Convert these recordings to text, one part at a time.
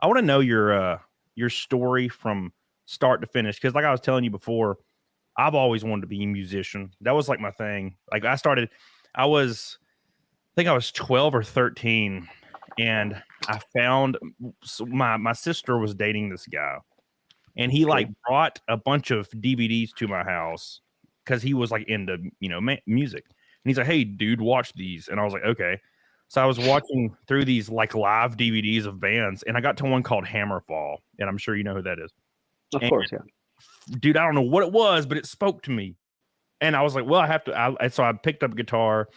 I want to know your story from start to finish because, like I was telling you before, I've always wanted to be a musician. That was like my thing. Like I was, I think I was 12 or 13, and I found my sister was dating this guy, and he like Okay. brought a bunch of DVDs to my house because he was like into music, and he's like, "Hey, dude, watch these," and I was like, "Okay." So I was watching through these like live DVDs of bands, and I got to one called Hammerfall, and I'm sure you know who that is. Of And course, yeah. dude, I don't know what it was, but it spoke to me, and I was like, "Well, I have to." So I picked up a guitar,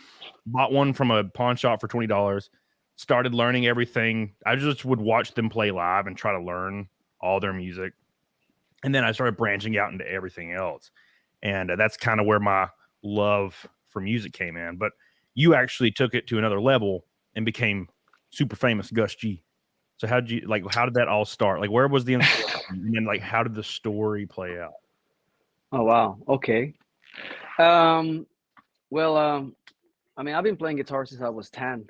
bought one from a pawn shop for $20, started learning everything. I just would watch them play live and try to learn all their music, and then I started branching out into everything else, and that's kind of where my love for music came in. But you actually took it to another level and became super famous, Gus G. So how did that all start? Like, where was the inspiration, and then like how did the story play out? Oh wow. Okay. Um, well, I mean, I've been playing guitar since I was 10.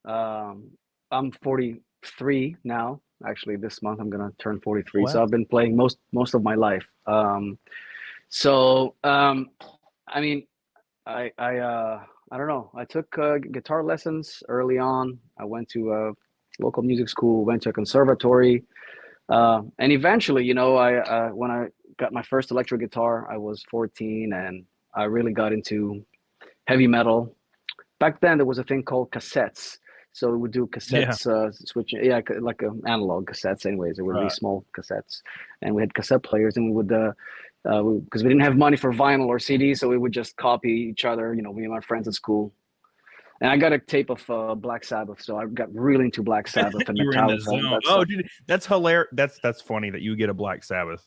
I'm 43 now. Actually, this month I'm gonna turn Oh, 43. So wow. I've been playing most of my life. So I mean, I don't know. I took guitar lessons early on. I went to a local music school, went to a conservatory, and eventually, I when I got my first electric guitar, I was 14, and I really got into heavy metal. Back then, there was a thing called cassettes. So we would do Yeah. cassettes, switching, yeah, like analog cassettes. Anyways, they were really Right. small cassettes, and we had cassette players, and we would, because we didn't have money for vinyl or CD, so we would just copy each other. Me and my friends at school. And I got a tape of Black Sabbath, so I got really into Black Sabbath and You were in the Metallica and zone. that Oh, stuff. dude, that's hilarious. That's funny that you get a Black Sabbath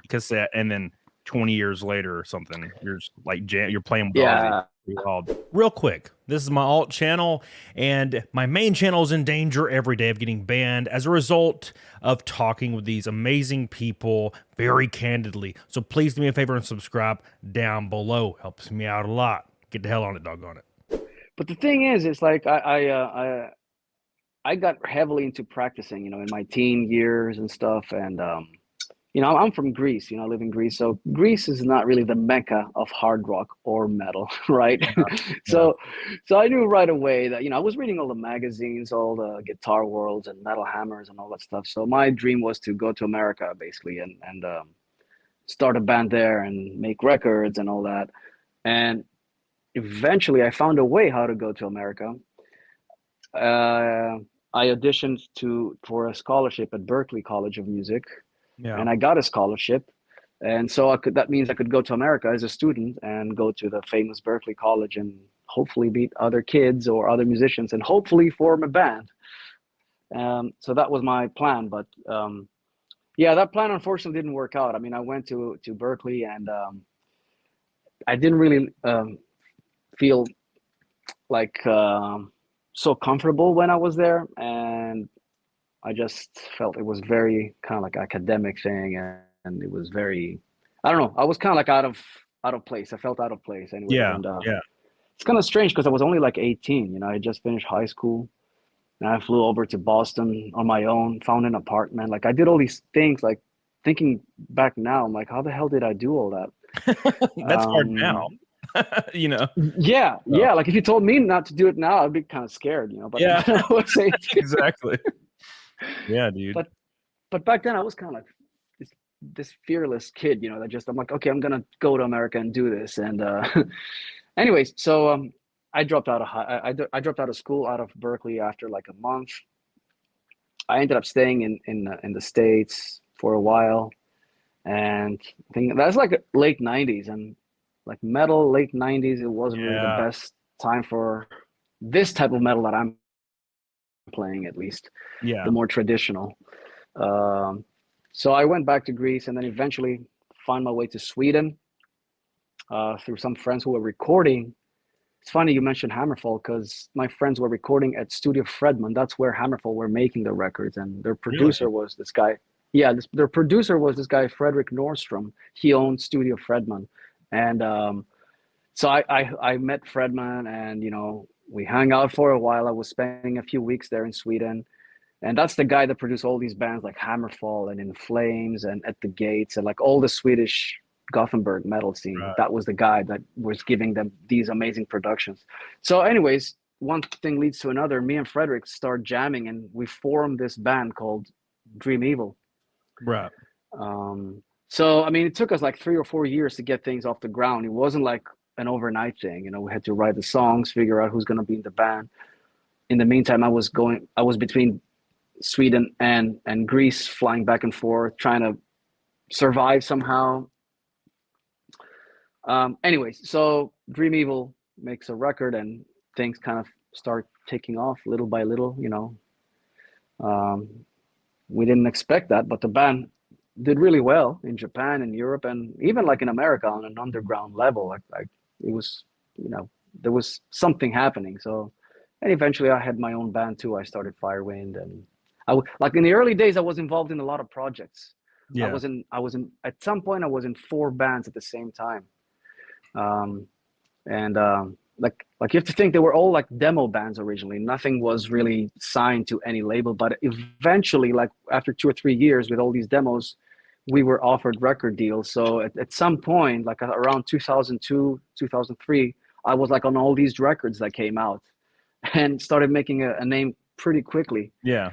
cassette, and then 20 years later or something, you're just like you're playing with Ozzy. Yeah. Wild. Real quick, this is my alt channel, and my main channel is in danger every day of getting banned as a result of talking with these amazing people very candidly. So please do me a favor and subscribe down below. Helps me out a lot. Get the hell on it, doggone it. But the thing is, it's like I got heavily into practicing, in my teen years and stuff. And I'm from Greece. I live in Greece, so Greece is not really the mecca of hard rock or metal, right? Yeah. Yeah. so, so I knew right away that I was reading all the magazines, all the Guitar Worlds and Metal Hammers and all that stuff. So my dream was to go to America basically and start a band there and make records and all that. And eventually, I found a way how to go to America. uh, I auditioned for a scholarship at Berklee College of Music, Yeah. and I got a scholarship. And so that means I could go to America as a student and go to the famous Berklee College and hopefully meet other kids or other musicians and hopefully form a band. So that was my plan. But yeah, that plan unfortunately didn't work out. I mean, I went to Berklee and I didn't really feel like so comfortable when I was there, and I just felt it was very kind of like academic thing, and it was very, I don't know, I was kind of like out of place. I felt out of place, anyways, Yeah. and Yeah. it's kind of strange because I was only like 18. I just finished high school, and I flew over to Boston on my own, found an apartment. Like I did all these things. Like thinking back now, I'm like, how the hell did I do all that? That's hard now. Um, you know. yeah, So, yeah. Like if you told me not to do it now, I'd be kind of scared, But yeah. when I was 18, Exactly. Yeah, dude. but but back then I was kind of like this fearless kid, that just I'm like, okay, I'm gonna go to America and do this. And anyways, so I dropped out of I dropped out of school out of Berkeley after like a month. I ended up staying in the States for a while, and I think that's like late '90s and like metal late '90s. It wasn't really the Yeah. best time for this type of metal that I'm playing, at least Yeah. the more traditional. Um, so I went back to Greece and then eventually found my way to Sweden through some friends who were recording. It's funny you mentioned Hammerfall because my friends were recording at Studio Fredman. That's where Hammerfall were making the records, and their Really? producer was this guy. Yeah, their producer was this guy Frederick Nordstrom. He owned Studio Fredman, and so I met Fredman, and we hung out for a while. I was spending a few weeks there in Sweden, And that's the guy that produced all these bands like Hammerfall and In Flames and At the Gates and like all the Swedish Gothenburg metal scene. Right. That was the guy that was giving them these amazing productions. So, anyways, one thing leads to another. Me and Frederick start jamming, and we formed this band called Dream Evil. Right. So, I mean, it took us like 3 or 4 years to get things off the ground. It wasn't like an overnight thing. You know, we had to write the songs, figure out who's going to be in the band. In the meantime, I was between Sweden and Greece, flying back and forth, trying to survive somehow. Anyways, so Dream Evil makes a record, and things kind of start taking off little by little. You know, we didn't expect that, but the band did really well in Japan and Europe, and even like in America on an underground level. Like it was, you know, there was something happening. So, and eventually I had my own band too. I started Firewind, and like in the early days, I was involved in a lot of projects. Yeah. I was in at some point I was in 4 bands at the same time. Like you have to think they were all like demo bands originally. Nothing was really signed to any label, but eventually, like after 2 or 3 years with all these demos, we were offered record deals. So at some point, like around 2002, 2003, I was like on all these records that came out and started making a name pretty quickly. Yeah.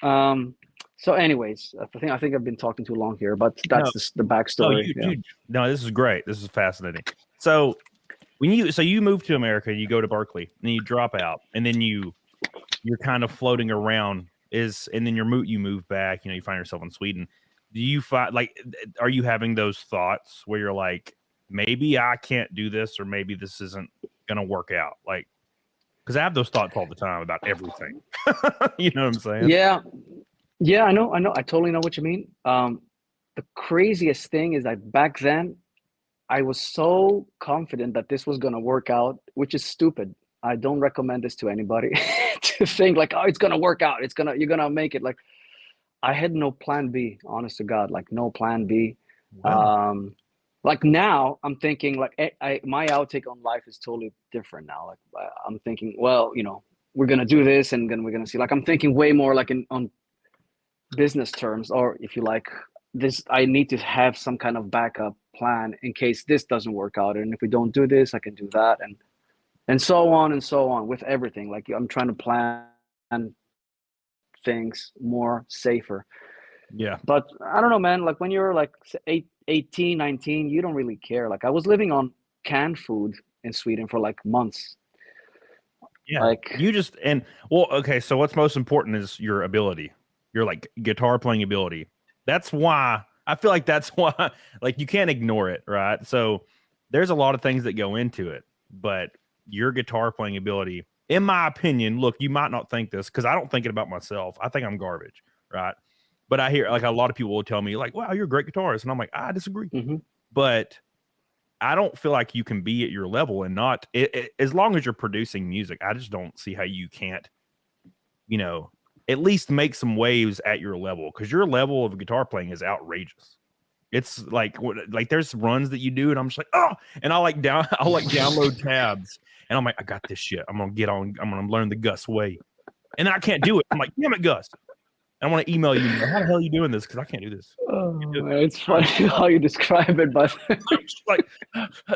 So anyways, I think I've been talking too long here, but that's the backstory. No, this is great. This is fascinating. So when you move to America, you go to Berkeley, and you drop out, and then you're kind of floating around, and then you move back. You know, you find yourself in Sweden. Do you find, like, are you having those thoughts where you're like, maybe I can't do this, or maybe this isn't gonna work out? Like, because I have those thoughts all the time about everything. You know what I'm saying? Yeah, I know. I totally know what you mean. The craziest thing is that back then, I was so confident that this was going to work out, which is stupid. I don't recommend this to anybody to think like, oh, it's going to work out. You're going to make it. Like, I had no plan B, honest to God, like no plan B. Wow. Like now I'm thinking like my outtake on life is totally different now. Like I'm thinking, well, you know, we're going to do this and then we're going to see, like, I'm thinking way more like on business terms, or if you like this, I need to have some kind of backup plan in case this doesn't work out, and if we don't do this, I can do that, and so on with everything. Like I'm trying to plan things more safer. Yeah. But I don't know, man, like when you're like 18, 19, you don't really care. Like I was living on canned food in Sweden for like months. Yeah. Like You just, and well, okay, so what's most important is your ability, your like guitar playing ability. That's why I feel like like you can't ignore it, right? So there's a lot of things that go into it, but your guitar playing ability, in my opinion, look, you might not think this because I don't think it about myself. I think I'm garbage, right? But I hear like a lot of people will tell me like, wow, you're a great guitarist. And I'm like, I disagree. Mm-hmm. But I don't feel like you can be at your level and not as long as you're producing music. I just don't see how you can't, you know, at least make some waves at your level, because your level of guitar playing is outrageous. It's like there's runs that you do, and I'm just like, oh, and I'll download tabs, and I'm like, I got this shit. I'm gonna learn the Gus way, and then I can't do it. I'm like, damn it, Gus. And I want to email you. How the hell are you doing this? Because I can't do this. Oh, it's funny how you describe it, but like,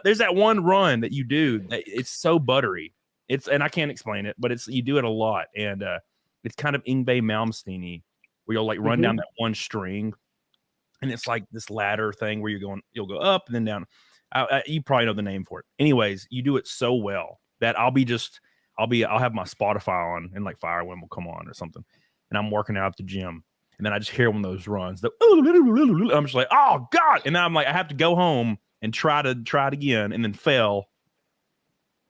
there's that one run that you do that it's so buttery. And I can't explain it, but you do it a lot, and it's kind of Yngwie Malmsteen-y, where you'll like run down that one string, and it's like this ladder thing where you'll go up and then down. You probably know the name for it. Anyways, you do it so well that I'll have my Spotify on, and like Firewind will come on or something, and I'm working out at the gym, and then I just hear one of those runs. I'm just like, oh God! And then I'm like, I have to go home and try it again, and then fail.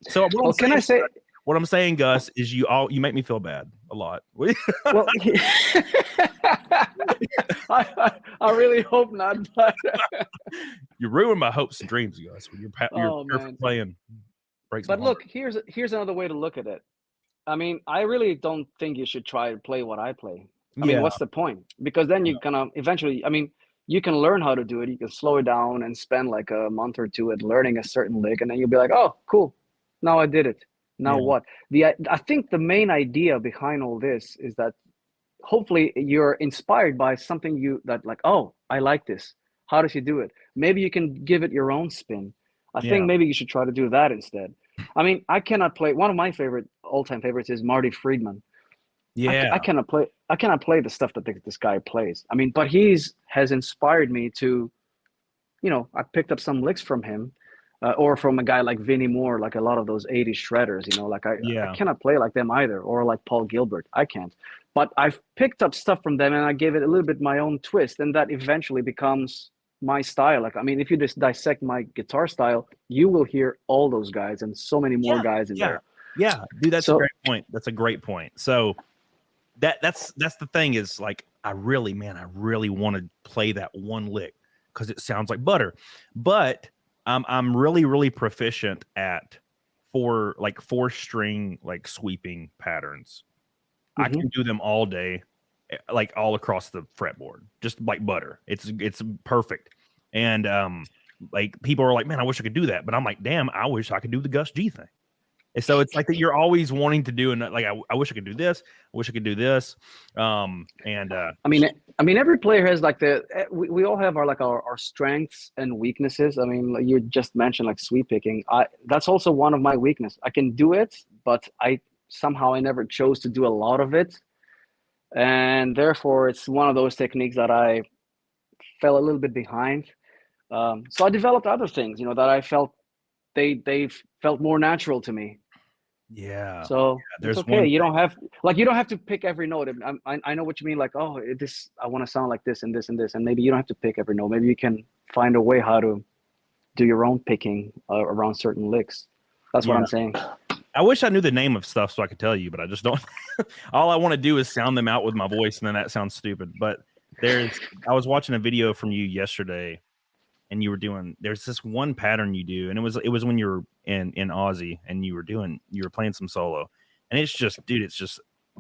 So what I'm saying, Gus, is you make me feel bad a lot. Well, I really hope not. But you ruin my hopes and dreams, Gus. When you're perfect playing breaks. But look, here's another way to look at it. I mean, I really don't think you should try to play what I play. I mean, what's the point? Because then you kind of eventually, I mean, you can learn how to do it. You can slow it down and spend like a month or two at learning a certain lick, and then you'll be like, oh, cool. Now I did it. Now what? I think the main idea behind all this is that hopefully you're inspired by something that like, oh, I like this. How does he do it? Maybe you can give it your own spin. I think Yeah. maybe you should try to do that instead. I mean, I cannot play. One of my favorite all-time favorites is Marty Friedman. Yeah. I cannot play. I cannot play the stuff that this guy plays. I mean, but has inspired me to, I picked up some licks from him, or from a guy like Vinnie Moore, like a lot of those '80s shredders. Like I Yeah. cannot play like them either, or like Paul Gilbert. I can't. But I've picked up stuff from them, and I gave it a little bit my own twist, and that eventually becomes my style. Like, I mean, if you just dissect my guitar style, you will hear all those guys and so many more guys in there. Yeah, dude, that's a So great point. That's a great point. So that's the thing is, like, I really want to play that one lick because it sounds like butter. But I'm really proficient at four string like sweeping patterns. I can do them all day, like all across the fretboard, just like butter. It's perfect. And like people are like, man, I wish I could do that. But I'm like, damn, I wish I could do the Gus G thing. And so it's like that you're always wanting to do, and like I wish I could do this. I wish I could do this. I mean, every player has like we all have our strengths and weaknesses. I mean, like you just mentioned like sweep picking. That's also one of my weaknesses. I can do it, but I never chose to do a lot of it, and therefore it's one of those techniques that I fell a little bit behind. So I developed other things, that I felt they felt more natural to me. Yeah. So There's it's okay. You don't have to pick every note. I know what you mean. Like, oh, I want to sound like this and this and this, and maybe you don't have to pick every note. Maybe you can find a way how to do your own picking around certain licks. That's what I'm saying. I wish I knew the name of stuff so I could tell you, but I just don't. All I want to do is sound them out with my voice, and then that sounds stupid. But I was watching a video from you yesterday, and you were there's this one pattern you do, and it was when you were in Ozzy, and you were playing some solo, and it's just, dude, it's just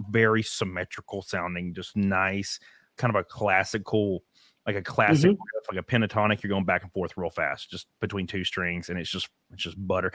very symmetrical sounding, just nice, kind of a classical, like a classic riff, like a pentatonic. You're going back and forth real fast, just between two strings, and it's just butter.